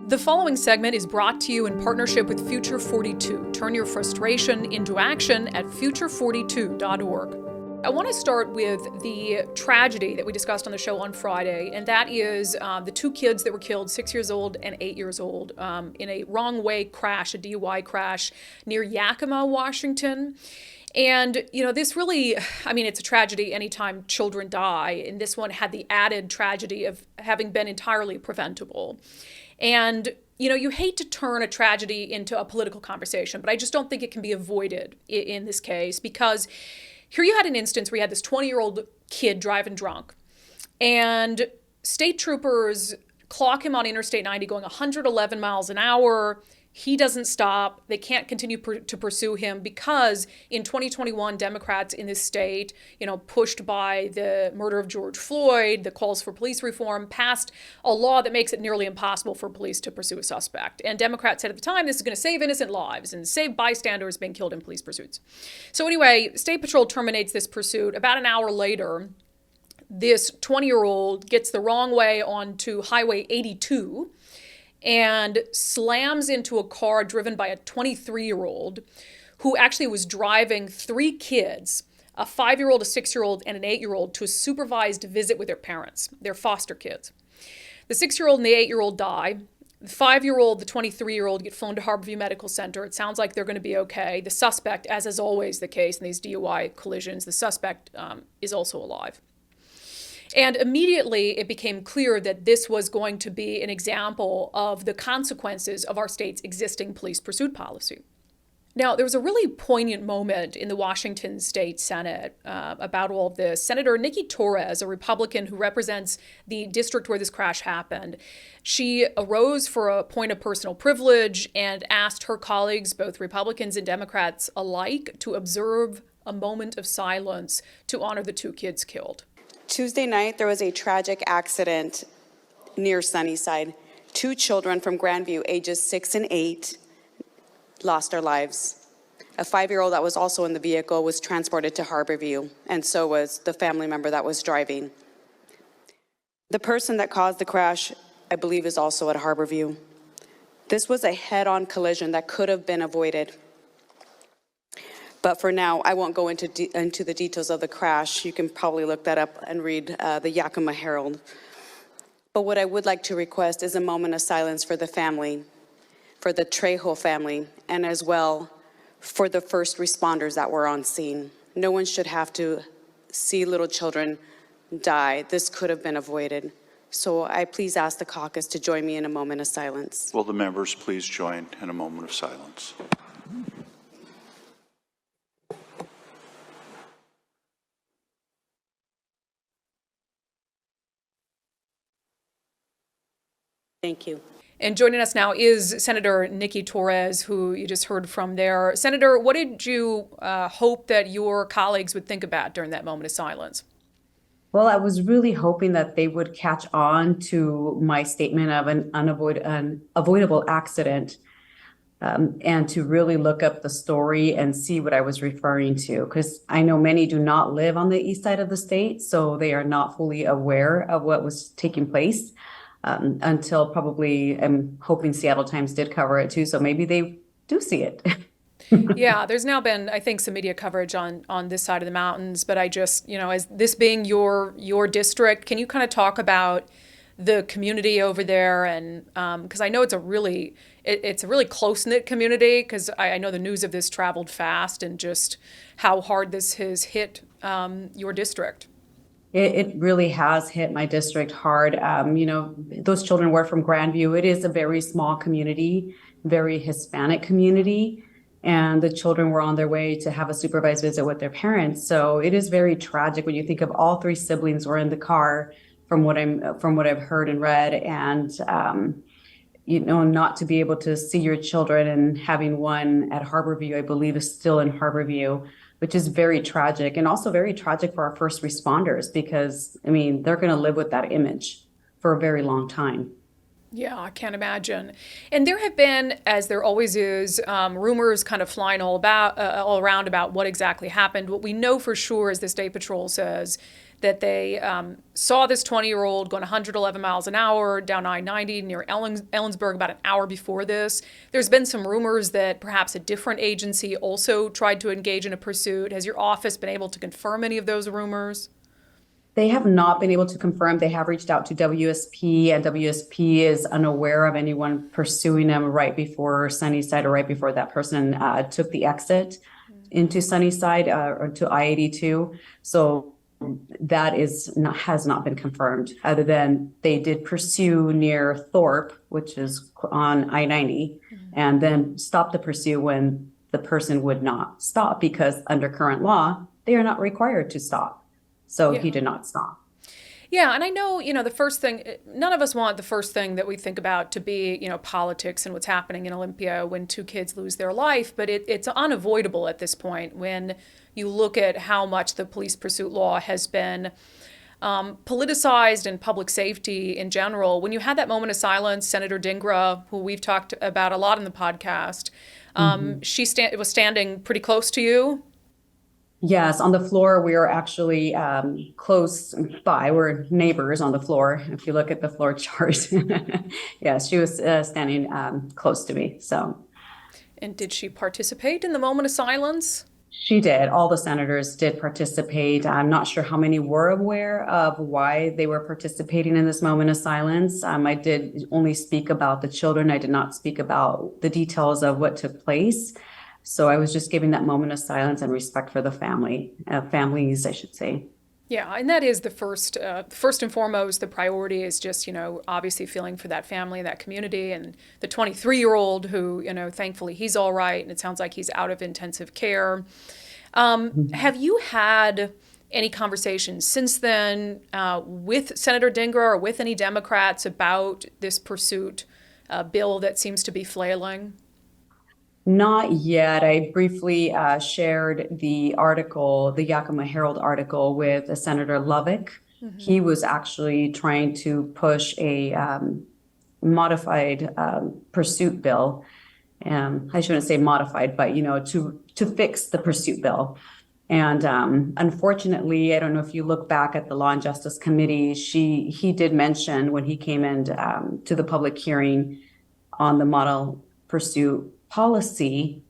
The following segment is brought to you in partnership with Future 42. Turn your frustration into action at future42.org. I want to start with the tragedy that we discussed on the show on Friday, and that is the two kids that were killed, 6 years old and 8 years old, in a wrong-way crash, a DUI crash near Yakima, Washington. And, this really, it's a tragedy anytime children die, and this one had the added tragedy of having been entirely preventable. And, you hate to turn a tragedy into a political conversation, but I just don't think it can be avoided in this case, because here you had an instance where you had this 20-year-old kid driving drunk, and state troopers clock him on Interstate 90 going 111 miles an hour. He doesn't stop. They can't continue to pursue him because in 2021, Democrats in this state, pushed by the murder of George Floyd, the calls for police reform, passed a law that makes it nearly impossible for police to pursue a suspect. And Democrats said at the time, this is going to save innocent lives and save bystanders being killed in police pursuits. So anyway, State Patrol terminates this pursuit. About an hour later, this 20-year-old gets the wrong way onto Highway 82 and slams into a car driven by a 23-year-old who actually was driving three kids, a 5-year-old, a 6-year-old, and an 8-year-old, to a supervised visit with their parents, their foster kids. The 6-year-old and the 8-year-old die. The 5-year-old, the 23-year-old get flown to Harborview Medical Center. It sounds like they're going to be okay. The suspect, as is always the case in these DUI collisions, the suspect is also alive. And immediately it became clear that this was going to be an example of the consequences of our state's existing police pursuit policy. Now, there was a really poignant moment in the Washington State Senate about all of this. Senator Nikki Torres, a Republican who represents the district where this crash happened, she arose for a point of personal privilege and asked her colleagues, both Republicans and Democrats alike, to observe a moment of silence to honor the two kids killed. Tuesday night, there was a tragic accident near Sunnyside. Two children from Grandview, ages 6 and 8, lost their lives. A 5-year-old that was also in the vehicle was transported to Harborview, and so was the family member that was driving. The person that caused the crash, I believe, is also at Harborview. This was a head-on collision that could have been avoided. But for now, I won't go into the details of the crash. You can probably look that up and read the Yakima Herald. But what I would like to request is a moment of silence for the family, for the Trejo family, and as well for the first responders that were on scene. No one should have to see little children die. This could have been avoided. So I please ask the caucus to join me in a moment of silence. Will the members please join in a moment of silence? Thank you. And joining us now is Senator Nikki Torres, who you just heard from there. Senator, what did you hope that your colleagues would think about during that moment of silence? Well, I was really hoping that they would catch on to my statement of an avoidable accident and to really look up the story and see what I was referring to. Because I know many do not live on the east side of the state, so they are not fully aware of what was taking place. Until probably, I'm hoping Seattle Times did cover it too, so maybe they do see it. Yeah, there's now been, I think, some media coverage on this side of the mountains, but I just, as this being your district, can you kind of talk about the community over there? And because I know it's a really close-knit community, because I know the news of this traveled fast, and just how hard this has hit your district. It really has hit my district hard. Those children were from Grandview. It is a very small community, very Hispanic community, and the children were on their way to have a supervised visit with their parents. So it is very tragic when you think of all three siblings were in the car, from what I've heard and read, and not to be able to see your children, and having one at Harborview, I believe, is still in Harborview, which is very tragic, and also very tragic for our first responders, because they're going to live with that image for a very long time. Yeah, I can't imagine. And there have been, as there always is, rumors kind of flying all around about what exactly happened. What we know for sure is the State Patrol says that they saw this 20-year-old going 111 miles an hour down I-90 near Ellensburg about an hour before this. There's been some rumors that perhaps a different agency also tried to engage in a pursuit. Has your office been able to confirm any of those rumors? They have not been able to confirm. They have reached out to WSP, and WSP is unaware of anyone pursuing them right before Sunnyside or right before that person took the exit into Sunnyside or to I-82. So that has not been confirmed, other than they did pursue near Thorpe, which is on I-90, and then stop the pursuit when the person would not stop, because under current law, they are not required to stop. So he did not stop. Yeah, and I know, the first thing, none of us want the first thing that we think about to be, politics and what's happening in Olympia when two kids lose their life, but it's unavoidable at this point when you look at how much the police pursuit law has been politicized and public safety in general. When you had that moment of silence, Senator Dingra, who we've talked about a lot in the podcast, she was standing pretty close to you. Yes, on the floor, we are actually close by. We're neighbors on the floor. If you look at the floor chart, yes, she was standing close to me. So, and did she participate in the moment of silence? She did. All the senators did participate. I'm not sure how many were aware of why they were participating in this moment of silence. I did only speak about the children. I did not speak about the details of what took place. So I was just giving that moment of silence and respect for the families, I should say. Yeah, and that is the first and foremost, the priority is just, obviously feeling for that family, that community, and the 23-year-old who, thankfully he's all right, and it sounds like he's out of intensive care. Have you had any conversations since then with Senator Dingra or with any Democrats about this pursuit bill that seems to be flailing? Not yet. I briefly shared the article, the Yakima Herald article, with Senator Lovick. He was actually trying to push a modified pursuit bill. I shouldn't say modified, but to fix the pursuit bill. And unfortunately, I don't know if you look back at the Law and Justice Committee, he did mention when he came in to the public hearing on the model pursuit policy,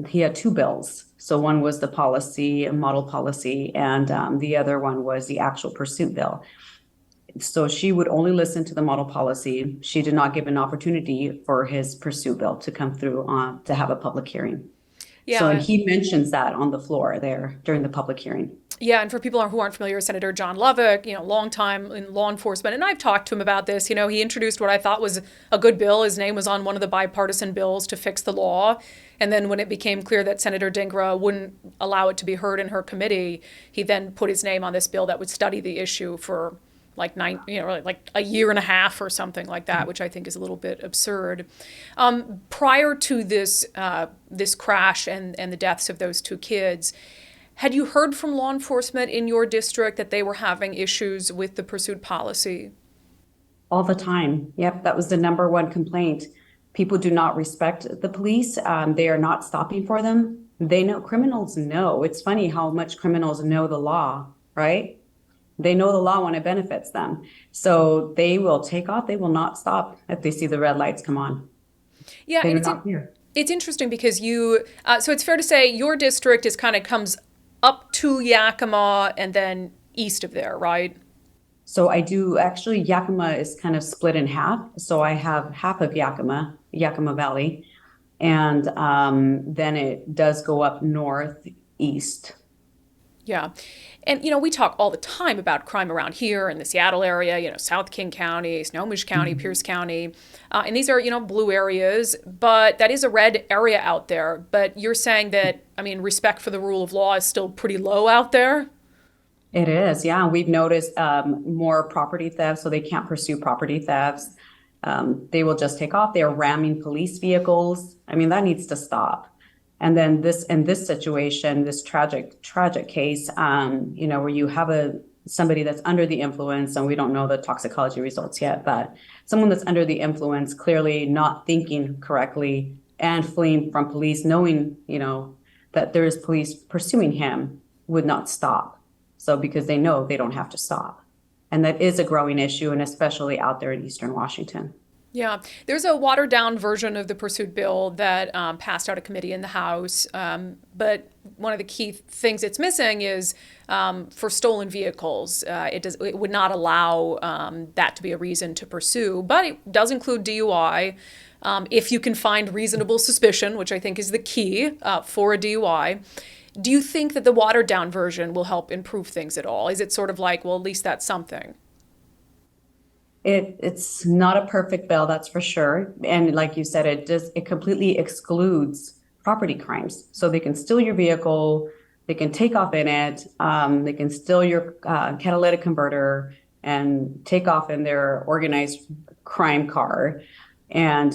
he had two bills. So one was the policy, model policy, and the other one was the actual pursuit bill. So she would only listen to the model policy. She did not give an opportunity for his pursuit bill to come through to have a public hearing. Yeah. So he mentions that on the floor there during the public hearing. Yeah, and for people who aren't familiar with Senator John Lovick, long time in law enforcement, and I've talked to him about this. He introduced what I thought was a good bill. His name was on one of the bipartisan bills to fix the law. And then when it became clear that Senator Dingra wouldn't allow it to be heard in her committee, he then put his name on this bill that would study the issue for like a year and a half or something like that, which I think is a little bit absurd. Prior to this crash and the deaths of those two kids, had you heard from law enforcement in your district that they were having issues with the pursuit policy? All the time. Yep, that was the number one complaint. People do not respect the police. They are not stopping for them. They know, criminals know. It's funny how much criminals know the law, right? They know the law when it benefits them. So they will take off. They will not stop if they see the red lights come on. Yeah, They're not here. It's interesting because so it's fair to say your district comes up to Yakima and then east of there, right? So I do, actually, Yakima is kind of split in half. So I have half of Yakima Valley, and then it does go up northeast. Yeah. And, we talk all the time about crime around here in the Seattle area, South King County, Snohomish County, Pierce County. And these are, blue areas, but that is a red area out there. But you're saying that, respect for the rule of law is still pretty low out there? It is, yeah. We've noticed more property theft, so they can't pursue property thefts. They will just take off. They're ramming police vehicles. That needs to stop. And then in this situation, this tragic case, where you have a somebody that's under the influence, and we don't know the toxicology results yet, but someone that's under the influence, clearly not thinking correctly and fleeing from police, knowing, that there is police pursuing him, would not stop. So because they know they don't have to stop. And that is a growing issue, and especially out there in Eastern Washington. Yeah, there's a watered down version of the pursuit bill that passed out of committee in the House. But one of the key things it's missing is for stolen vehicles. It would not allow that to be a reason to pursue, but it does include DUI. If you can find reasonable suspicion, which I think is the key for a DUI. Do you think that the watered down version will help improve things at all? Is it sort of like, well, at least that's something? It's not a perfect bill, that's for sure. And like you said, it completely excludes property crimes. So they can steal your vehicle, they can take off in it, they can steal your catalytic converter and take off in their organized crime car, and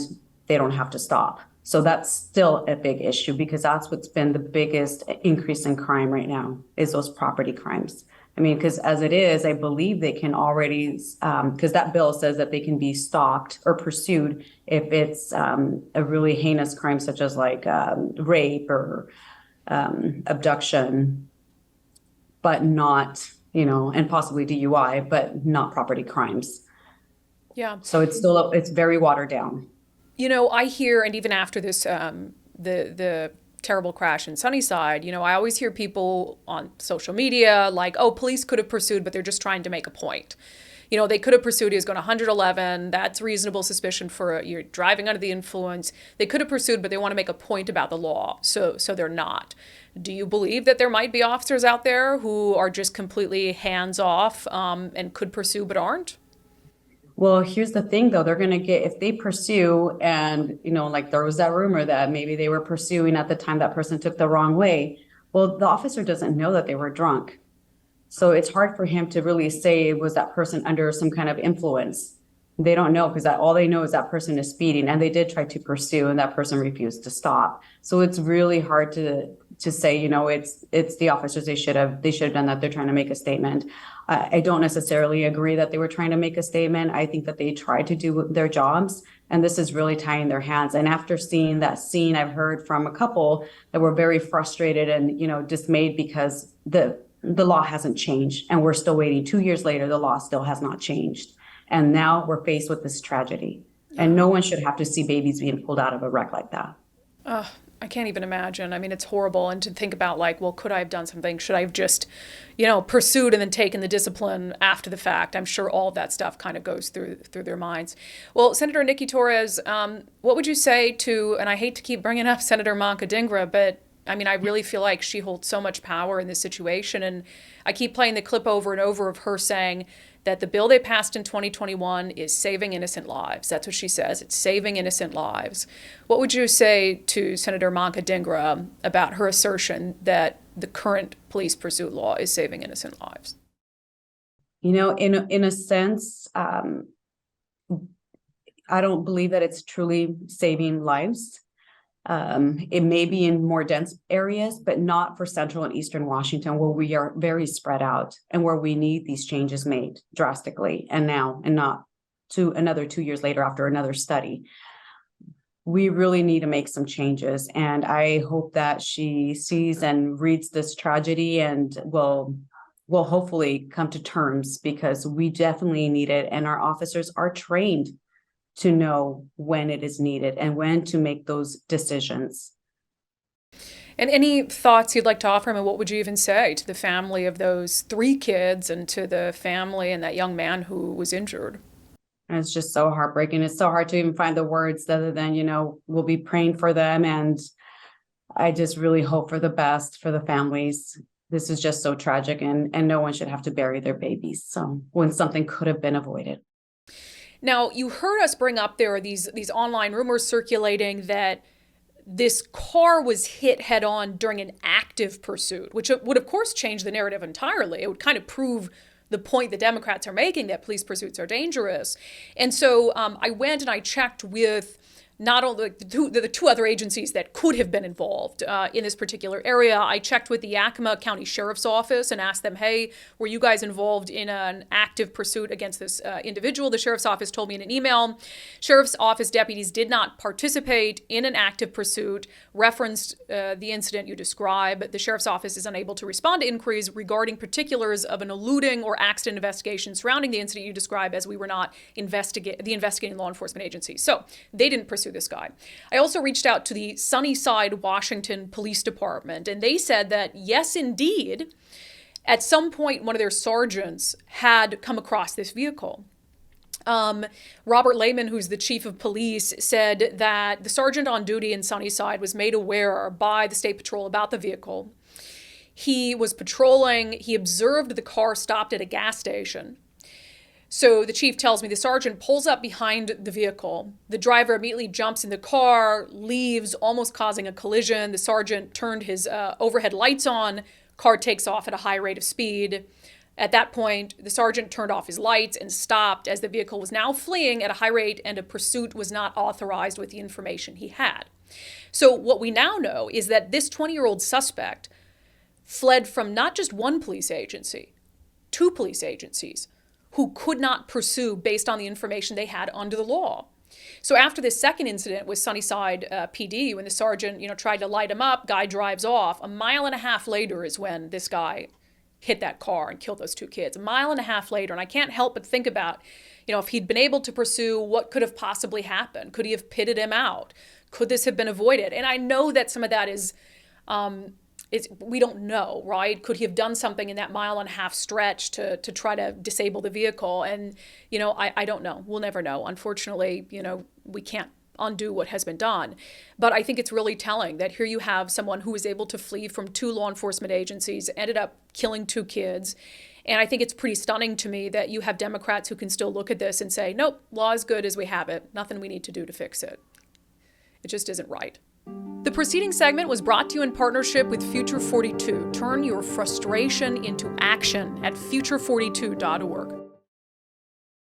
they don't have to stop. So that's still a big issue, because that's what's been the biggest increase in crime right now, is those property crimes. I mean, because as it is, I believe they can already, because that bill says that they can be stalked or pursued if it's a really heinous crime, such as like rape or abduction, but not, and possibly DUI, but not property crimes. Yeah. So it's very watered down. I hear, and even after this, the terrible crash in Sunnyside, I always hear people on social media like, oh, police could have pursued, but they're just trying to make a point. They could have pursued, he was going 111. That's reasonable suspicion for you're driving under the influence. They could have pursued, but they want to make a point about the law. So they're not. Do you believe that there might be officers out there who are just completely hands off and could pursue but aren't? Well, here's the thing, though. They're going to get, if they pursue and, like there was that rumor that maybe they were pursuing at the time that person took the wrong way. Well, the officer doesn't know that they were drunk. So it's hard for him to really say, was that person under some kind of influence? They don't know, because all they know is that person is speeding, and they did try to pursue and that person refused to stop. So it's really hard to say, it's the officers. They should have done that. They're trying to make a statement. I don't necessarily agree that they were trying to make a statement. I think that they tried to do their jobs, and this is really tying their hands. And after seeing that scene, I've heard from a couple that were very frustrated and, dismayed because the law hasn't changed, and we're still waiting. 2 years later, the law still has not changed. And now we're faced with this tragedy, and no one should have to see babies being pulled out of a wreck like that. I can't even imagine. I mean, it's horrible. And to think about like, well, could I have done something? Should I have just, pursued and then taken the discipline after the fact? I'm sure all of that stuff kind of goes through their minds. Well, Senator Nikki Torres, what would you say to, and I hate to keep bringing up Senator Manka Dhingra, but I mean, I really feel like she holds so much power in this situation. And I keep playing the clip over and over of her saying that the bill they passed in 2021 is saving innocent lives. That's what she says. It's saving innocent lives. What would you say to Senator Manka Dhingra about her assertion that the current police pursuit law is saving innocent lives? In a sense, I don't believe that it's truly saving lives. It may be in more dense areas, but not for Central and Eastern Washington, where we are very spread out and where we need these changes made drastically and now, and not to another 2 years later after another study. We really need to make some changes. And I hope that she sees and reads this tragedy and will hopefully come to terms, because we definitely need it. And our officers are trained to know when it is needed and when to make those decisions. And any thoughts you'd like to offer him, and what would you even say to the family of those 3 kids and to the family and that young man who was injured? And it's just so heartbreaking. It's so hard to even find the words other than, we'll be praying for them. And I just really hope for the best for the families. This is just so tragic, and no one should have to bury their babies. So when something could have been avoided. Now, you heard us bring up there are these online rumors circulating that this car was hit head on during an active pursuit, which would, of course, change the narrative entirely. It would kind of prove the point the Democrats are making, that police pursuits are dangerous. And so I went and I checked with not only the two other agencies that could have been involved in this particular area. I checked with the Yakima County Sheriff's Office and asked them, hey, were you guys involved in an active pursuit against this individual? The Sheriff's Office told me in an email, Sheriff's Office deputies did not participate in an active pursuit, referenced the incident you describe. The Sheriff's Office is unable to respond to inquiries regarding particulars of an eluding or accident investigation surrounding the incident you describe, as we were not the investigating law enforcement agency. So they didn't pursue this guy. I also reached out to the Sunnyside, Washington Police Department, and they said that, yes, indeed, at some point, one of their sergeants had come across this vehicle. Robert Lehman, who's the chief of police, said that the sergeant on duty in Sunnyside was made aware by the State Patrol about the vehicle. He was patrolling. He observed the car stopped at a gas station. So the chief tells me the sergeant pulls up behind the vehicle. The driver immediately jumps in the car, leaves, almost causing a collision. The sergeant turned his overhead lights on. Car takes off at a high rate of speed. At that point, the sergeant turned off his lights and stopped, as the vehicle was now fleeing at a high rate and a pursuit was not authorized with the information he had. So what we now know is that this 20-year-old suspect fled from not just one police agency, two police agencies, who could not pursue based on the information they had under the law. So after this second incident with Sunnyside PD, when the sergeant, tried to light him up, guy drives off. 1.5 miles later is when this guy hit that car and killed those two kids. 1.5 miles later, and I can't help but think about, if he'd been able to pursue, what could have possibly happened? Could he have pitted him out? Could this have been avoided? And I know that some of that is we don't know, right? Could he have done something in that 1.5 mile stretch to try to disable the vehicle? And, I don't know. We'll never know. Unfortunately, we can't undo what has been done. But I think it's really telling that here you have someone who was able to flee from two law enforcement agencies, ended up killing two kids. And I think it's pretty stunning to me that you have Democrats who can still look at this and say, nope, law is good as we have it. Nothing we need to do to fix it. It just isn't right. The preceding segment was brought to you in partnership with Future 42. Turn your frustration into action at future42.org.